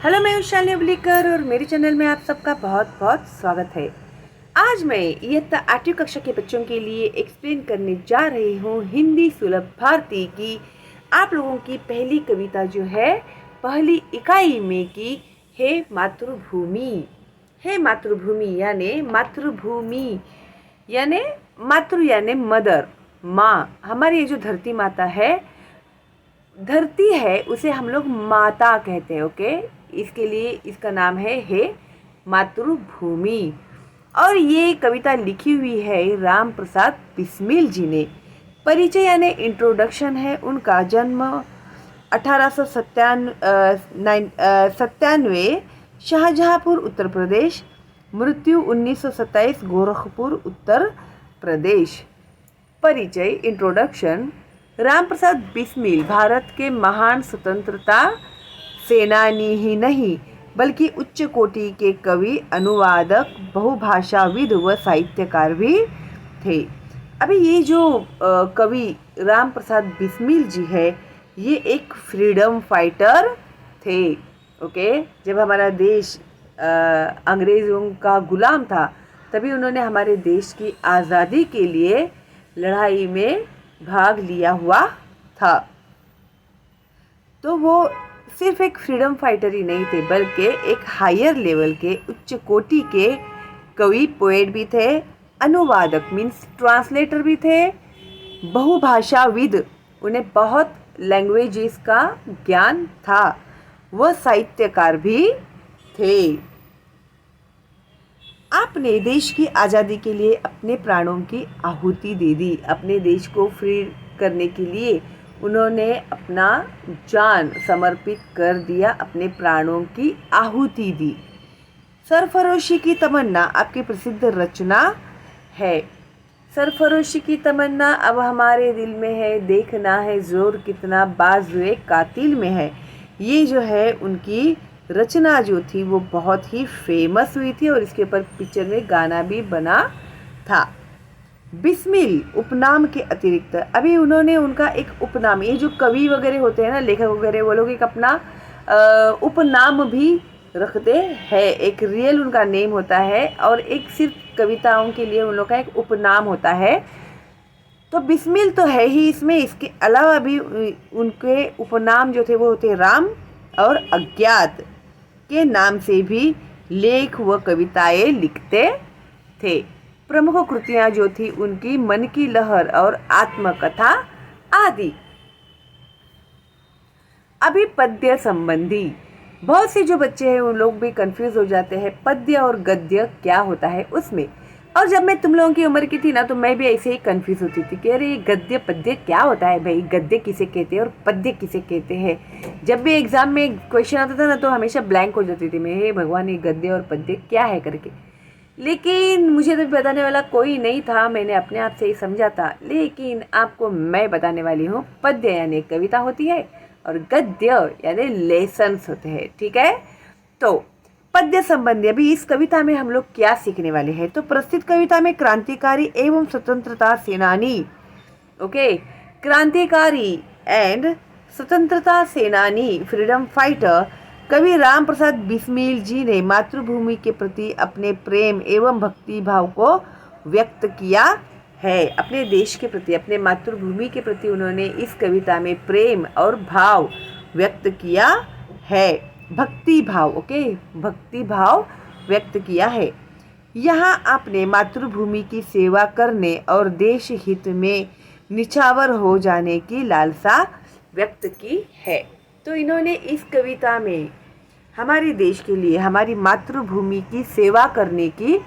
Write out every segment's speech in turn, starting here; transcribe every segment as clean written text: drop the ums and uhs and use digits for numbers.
Hello, मैं हूँ शालिनी अवलीकर और मेरे चैनल में आप सबका बहुत बहुत स्वागत है। आज मैं इयत्ता 8वीं कक्षा के बच्चों के लिए एक्सप्लेन करने जा रही हूँ हिंदी सुलभ भारती की आप लोगों की पहली कविता जो है पहली इकाई में की हे मातृभूमि। हे मातृभूमि यानी मातृभूमि यानी मातृ यानी मदर, माँ। हमारी ये जो धरती माता है, धरती है, उसे हम लोग माता कहते हैं। ओके, इसके लिए इसका नाम है हे मातृभूमि। और ये कविता लिखी हुई है राम प्रसाद बिस्मिल जी ने। परिचय यानी इंट्रोडक्शन है। उनका जन्म 1897 शाहजहांपुर उत्तर प्रदेश, मृत्यु 1927 गोरखपुर उत्तर प्रदेश। परिचय इंट्रोडक्शन। राम प्रसाद बिस्मिल भारत के महान स्वतंत्रता सेनानी ही नहीं बल्कि उच्च कोटि के कवि, अनुवादक, बहुभाषाविद व साहित्यकार भी थे। अभी ये जो कवि राम प्रसाद बिस्मिल जी है, ये एक फ्रीडम फाइटर थे। ओके, जब हमारा देश अंग्रेज़ों का गुलाम था, तभी उन्होंने हमारे देश की आज़ादी के लिए लड़ाई में भाग लिया हुआ था। तो वो सिर्फ एक फ्रीडम फाइटर ही नहीं थे, बल्कि एक हायर लेवल के उच्च कोटि के कवि, पोएट भी थे, अनुवादक मीन्स ट्रांसलेटर भी थे, बहुभाषाविद, उन्हें बहुत लैंग्वेजेस का ज्ञान था, वह साहित्यकार भी थे। आपने देश की आज़ादी के लिए अपने प्राणों की आहुति दे दी। अपने देश को फ्री करने के लिए उन्होंने अपना जान समर्पित कर दिया, अपने प्राणों की आहुति दी। सरफरोशी की तमन्ना आपकी प्रसिद्ध रचना है। सरफरोशी की तमन्ना अब हमारे दिल में है, देखना है जोर कितना बाजुए कातिल में है। ये जो है उनकी रचना जो थी वो बहुत ही फेमस हुई थी और इसके ऊपर पिक्चर में गाना भी बना था। बिस्मिल उपनाम के अतिरिक्त अभी उन्होंने उनका एक उपनाम, ये जो कवि वगैरह होते हैं ना, लेखक वगैरह, वो लोग एक अपना उपनाम भी रखते हैं। एक रियल उनका नेम होता है और एक सिर्फ कविताओं के लिए उन लोग का एक उपनाम होता है। तो बिस्मिल तो है ही इसमें, इसके अलावा भी उनके उपनाम जो थे वो होते राम और अज्ञात के नाम से भी लेख व कविताएं लिखते थे। प्रमुख कृतियां जो थी उनकी मन की लहर और आत्मकथा आदि। अभी पद्य संबंधी बहुत से जो बच्चे हैं उन लोग भी कंफ्यूज हो जाते हैं, पद्य और गद्य क्या होता है उसमें। और जब मैं तुम लोगों की उम्र की थी ना, तो मैं भी ऐसे ही कंफ्यूज होती थी कि अरे गद्य पद्य क्या होता है भाई, गद्य किसे कहते हैं और पद्य किसे कहते हैं। जब भी एग्जाम में क्वेश्चन आता था ना, तो हमेशा ब्लैंक हो जाती थी मैं, हे भगवान ये गद्य और पद्य क्या है करके। लेकिन मुझे तो बताने वाला कोई नहीं था, मैंने अपने आप से ही समझा था। लेकिन आपको मैं बताने वाली हूँ, पद्य यानी कविता होती है और गद्य यानी लेसन्स होते हैं। ठीक है, तो पद्य संबंधी अभी इस कविता में हम लोग क्या सीखने वाले हैं। तो प्रस्तुत कविता में क्रांतिकारी एवं स्वतंत्रता सेनानी, ओके, क्रांतिकारी एंड स्वतंत्रता सेनानी, फ्रीडम फाइटर कवि राम प्रसाद बिस्मिल जी ने मातृभूमि के प्रति अपने प्रेम एवं भक्ति भाव को व्यक्त किया है। अपने देश के प्रति, अपने मातृभूमि के प्रति उन्होंने इस कविता में प्रेम और भाव व्यक्त किया है, भक्ति भाव। ओके, भक्ति भाव व्यक्त किया है। यहाँ आपने मातृभूमि की सेवा करने और देश हित में निछावर हो जाने की लालसा व्यक्त की है। तो इन्होंने इस कविता में हमारे देश के लिए, हमारी मातृभूमि की सेवा करने की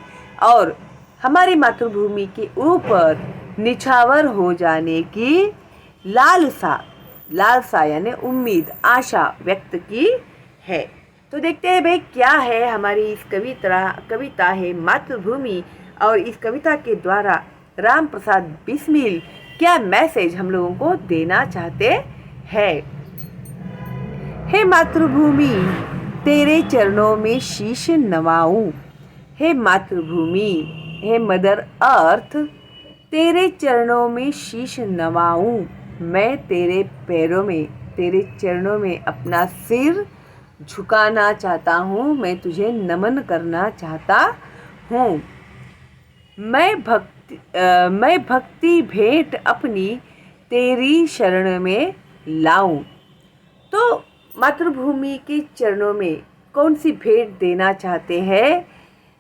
और हमारी मातृभूमि के ऊपर निछावर हो जाने की लालसा यानी उम्मीद, आशा व्यक्त की है। तो देखते हैं भाई क्या है हमारी इस कविता है मातृभूमि, और इस कविता के द्वारा राम प्रसाद बिस्मिल क्या मैसेज हम लोगों को देना चाहते हैं। हे मातृभूमि तेरे चरणों में शीश नवाऊं। हे मातृभूमि, हे मदर अर्थ, तेरे चरणों में शीश नवाऊं। मैं तेरे पैरों में, तेरे चरणों में अपना सिर झुकाना चाहता हूँ, मैं तुझे नमन करना चाहता हूँ। मैं भक्ति भेंट अपनी तेरी शरण में लाऊं। तो मातृभूमि के चरणों में कौन सी भेंट देना चाहते हैं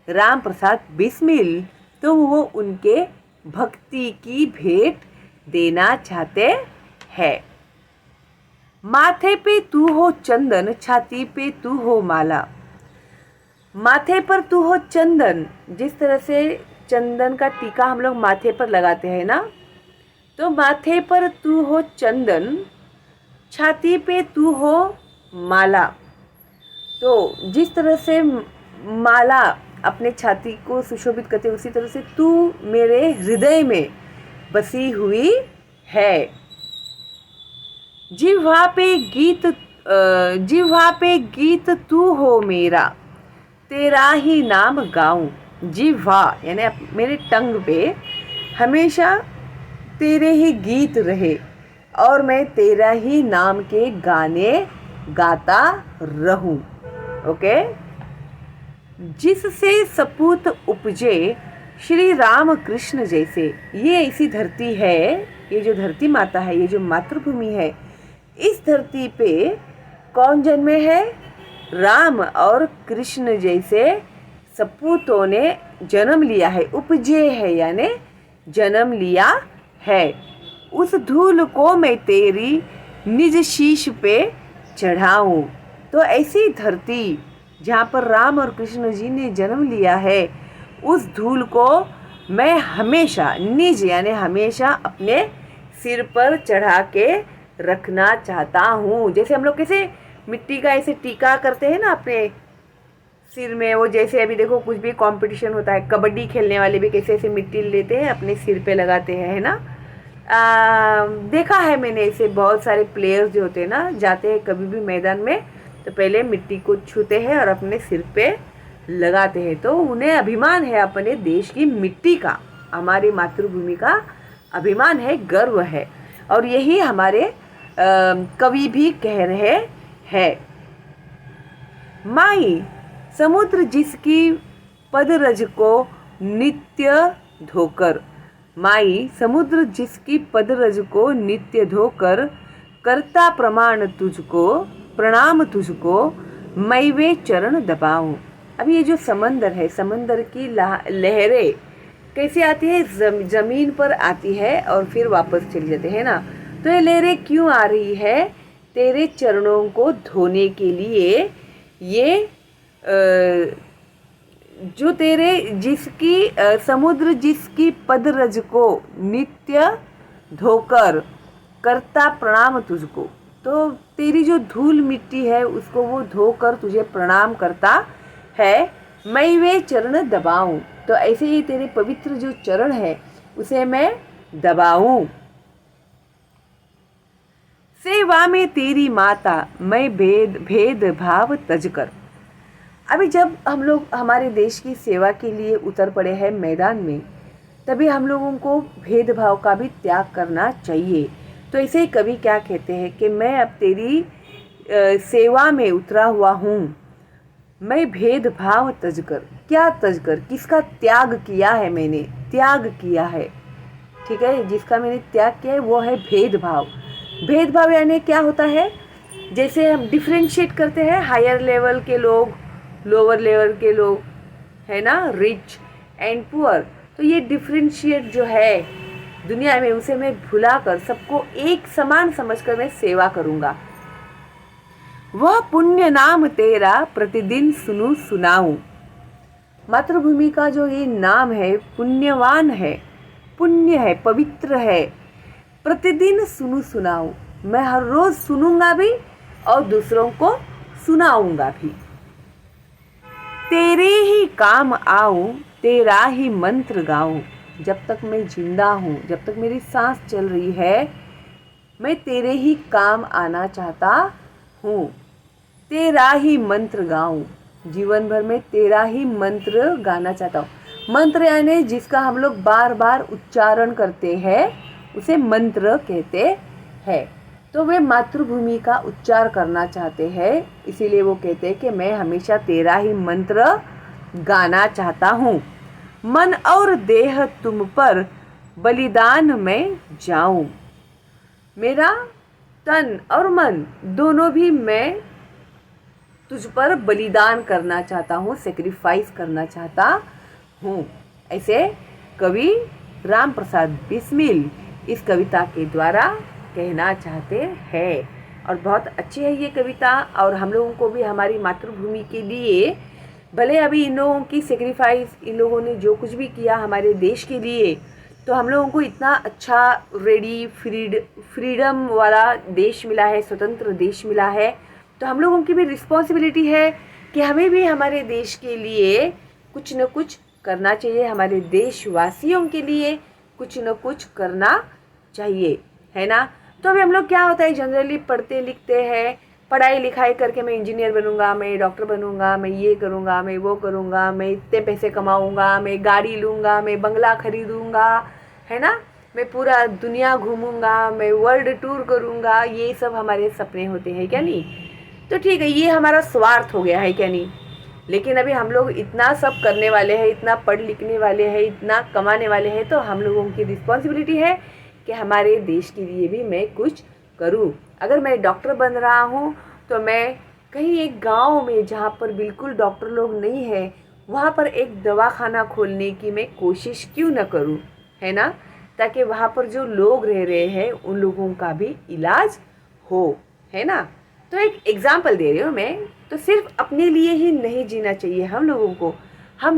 राम प्रसाद बिस्मिल? तो वो उनके भक्ति की भेंट देना चाहते हैं। माथे पे तू हो चंदन, छाती पे तू हो माला। माथे पर तू हो चंदन, जिस तरह से चंदन का टीका हम लोग माथे पर लगाते हैं ना, तो माथे पर तू हो चंदन, छाती पे तू हो माला। तो जिस तरह से माला अपने छाती को सुशोभित करते, उसी तरह से तू मेरे हृदय में बसी हुई है। जिह्वा पे गीत तू हो मेरा, तेरा ही नाम गाऊं। जिह्वा यानी मेरे टंग पे हमेशा तेरे ही गीत रहे और मैं तेरा ही नाम के गाने गाता रहूं। ओके। जिससे सपूत उपजे श्री राम कृष्ण जैसे। ये ऐसी धरती है, ये जो धरती माता है, ये जो मातृभूमि है, इस धरती पे कौन जन्मे हैं? राम और कृष्ण जैसे सपूतों ने जन्म लिया है। उपजे है यानी जन्म लिया है। उस धूल को मैं तेरी निज शीश पे चढ़ाऊं। तो ऐसी धरती जहाँ पर राम और कृष्ण जी ने जन्म लिया है, उस धूल को मैं हमेशा निज यानी हमेशा अपने सिर पर चढ़ा के रखना चाहता हूँ। जैसे हम लोग कैसे मिट्टी का ऐसे टीका करते हैं ना अपने सिर में, वो जैसे अभी देखो कुछ भी कंपटीशन होता है, कबड्डी खेलने वाले भी कैसे ऐसे मिट्टी लेते हैं अपने सिर पे लगाते हैं, है ना। देखा है मैंने ऐसे बहुत सारे प्लेयर्स जो होते हैं ना, जाते हैं कभी भी मैदान में तो पहले मिट्टी को छूते हैं और अपने सिर पे लगाते हैं। तो उन्हें अभिमान है अपने देश की मिट्टी का, हमारी मातृभूमि का अभिमान है, गर्व है। और यही हमारे कवि भी कह रहे हैं। माई समुद्र जिसकी पदरज को नित्य धोकर। माई समुद्र जिसकी पदरज को नित्य धोकर, करता प्रणाम तुझको, मैं वे चरण दबाऊं। अब ये जो समंदर है, समंदर की लहरें कैसे आती है? जमीन पर आती है और फिर वापस चली जाती है ना। तो ये लहरें क्यों आ रही है? तेरे चरणों को धोने के लिए। ये जो तेरे जिसकी समुद्र जिसकी पदरज को नित्य धोकर, करता प्रणाम तुझको। तो तेरी जो धूल मिट्टी है उसको वो धोकर तुझे प्रणाम करता है। मैं वे चरण दबाऊं। तो ऐसे ही तेरे पवित्र जो चरण है उसे मैं दबाऊं। सेवा में तेरी माता मैं भेद भाव तज कर। अभी जब हम लोग हमारे देश की सेवा के लिए उतर पड़े हैं मैदान में, तभी हम लोगों को भेदभाव का भी त्याग करना चाहिए। तो ऐसे ही कवि क्या कहते हैं कि मैं अब तेरी सेवा में उतरा हुआ हूँ, मैं भेदभाव तज कर। क्या तज कर? किसका त्याग किया है? मैंने त्याग किया है, ठीक है। जिसका मैंने त्याग किया है वो है भेदभाव। भेदभाव यानी क्या होता है? जैसे हम डिफ्रेंशिएट करते हैं, हायर लेवल के लोग, लोअर लेवल के लोग, है ना, रिच एंड पुअर। तो ये डिफ्रेंशिएट जो है दुनिया में, उसे मैं भुलाकर सबको एक समान समझकर मैं सेवा करूँगा। वह पुण्य नाम तेरा प्रतिदिन सुनूं सुनाऊं। मातृभूमि का जो ये नाम है पुण्यवान है, पुण्य है, पवित्र है। प्रतिदिन सुनूं सुनाऊं, मैं हर रोज सुनूंगा भी और दूसरों को सुनाऊंगा भी। तेरे ही काम आऊं, तेरा ही मंत्र गाऊं। जब तक मैं जिंदा हूँ, जब तक मेरी सांस चल रही है, मैं तेरे ही काम आना चाहता हूँ। तेरा ही मंत्र गाऊं, जीवन भर में तेरा ही मंत्र गाना चाहता हूँ। मंत्र यानी जिसका हम लोग बार बार उच्चारण करते हैं उसे मंत्र कहते हैं। तो वे मातृभूमि का उच्चार करना चाहते हैं, इसीलिए वो कहते हैं कि मैं हमेशा तेरा ही मंत्र गाना चाहता हूँ। मन और देह तुम पर बलिदान में जाऊं, मेरा तन और मन दोनों भी मैं तुझ पर बलिदान करना चाहता हूँ, सेक्रीफाइस करना चाहता हूँ। ऐसे कवि राम प्रसाद बिस्मिल इस कविता के द्वारा कहना चाहते हैं। और बहुत अच्छी है ये कविता। और हम लोगों को भी हमारी मातृभूमि के लिए, भले अभी इन लोगों की सेक्रीफाइस, इन लोगों ने जो कुछ भी किया हमारे देश के लिए, तो हम लोगों को इतना अच्छा रेडी फ्रीडम वाला देश मिला है, स्वतंत्र देश मिला है। तो हम लोगों की भी रिस्पॉन्सिबिलिटी है कि हमें भी हमारे देश के लिए कुछ न कुछ करना चाहिए, हमारे देशवासियों के लिए कुछ न कुछ करना चाहिए, है ना। तो अभी हम लोग क्या होता है, जनरली पढ़ते लिखते हैं, पढ़ाई लिखाई करके मैं इंजीनियर बनूंगा, मैं डॉक्टर बनूंगा, मैं ये करूंगा, मैं वो करूंगा, मैं इतने पैसे कमाऊंगा, मैं गाड़ी लूँगा, मैं बंगला खरीदूंगा, है ना, मैं पूरा दुनिया घूमूंगा, मैं वर्ल्ड टूर करूंगा। ये सब हमारे सपने होते हैं, क्या नहीं। तो ठीक है, ये हमारा स्वार्थ हो गया है, क्या नहीं। लेकिन अभी हम लोग इतना सब करने वाले हैं, इतना पढ़ लिखने वाले हैं, इतना कमाने वाले हैं, तो हम लोगों की रिस्पॉन्सिबिलिटी है कि हमारे देश के लिए भी मैं कुछ करूं। अगर मैं डॉक्टर बन रहा हूं तो मैं कहीं एक गांव में जहां पर बिल्कुल डॉक्टर लोग नहीं है, वहां पर एक दवाखाना खोलने की मैं कोशिश क्यों न करूं, है ना, ताकि वहां पर जो लोग रह रहे हैं उन लोगों का भी इलाज हो, है ना। तो एक एग्जाम्पल दे रही हूँ मैं। तो सिर्फ अपने लिए ही नहीं जीना चाहिए हम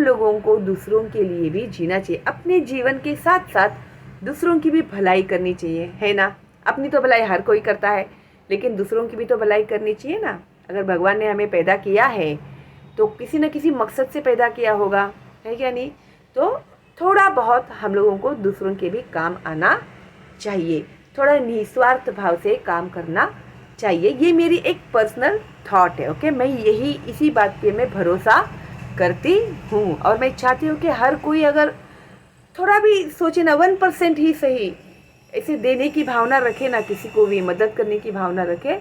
लोगों को दूसरों के लिए भी जीना चाहिए। अपने जीवन के साथ साथ दूसरों की भी भलाई करनी चाहिए, है ना। अपनी तो भलाई हर कोई करता है, लेकिन दूसरों की भी तो भलाई करनी चाहिए ना। अगर भगवान ने हमें पैदा किया है तो किसी न किसी मकसद से पैदा किया होगा, है क्या नहीं। तो थोड़ा बहुत हम लोगों को दूसरों के भी काम आना चाहिए, थोड़ा निस्वार्थ भाव से काम करना चाहिए। ये मेरी एक पर्सनल थॉट है, ओके। मैं यही इसी बात पे मैं भरोसा करती हूँ और मैं चाहती हूँ कि हर कोई अगर थोड़ा भी सोचे ना, 1% ही सही ऐसे देने की भावना रखे ना, किसी को भी मदद करने की भावना रखे,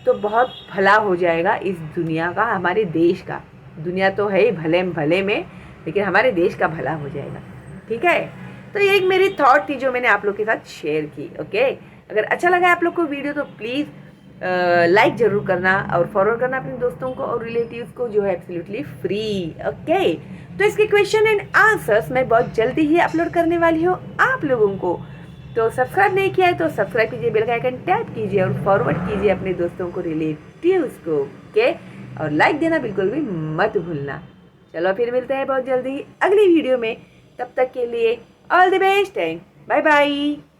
तो बहुत भला हो जाएगा इस दुनिया का, हमारे देश का। दुनिया तो है ही भले में, लेकिन हमारे देश का भला हो जाएगा, ठीक है। तो ये एक मेरी थॉट थी जो मैंने आप लोग के साथ शेयर की, ओके। अगर अच्छा लगा आप लोग को वीडियो तो प्लीज़ लाइक ज़रूर करना और फॉरवर्ड करना अपने दोस्तों को और रिलेटिव्स को, जो है एब्सोल्युटली फ्री, ओके। तो इसके क्वेश्चन एंड आंसर्स मैं बहुत जल्दी ही अपलोड करने वाली हूँ आप लोगों को। तो सब्सक्राइब नहीं किया है तो सब्सक्राइब कीजिए, बेल का आइकन टैप कीजिए और फॉरवर्ड कीजिए अपने दोस्तों को, रिलेटिव्स को, ओके। और लाइक देना बिल्कुल भी मत भूलना। चलो फिर मिलते हैं बहुत जल्दी अगली वीडियो में, तब तक के लिए all the best and bye bye.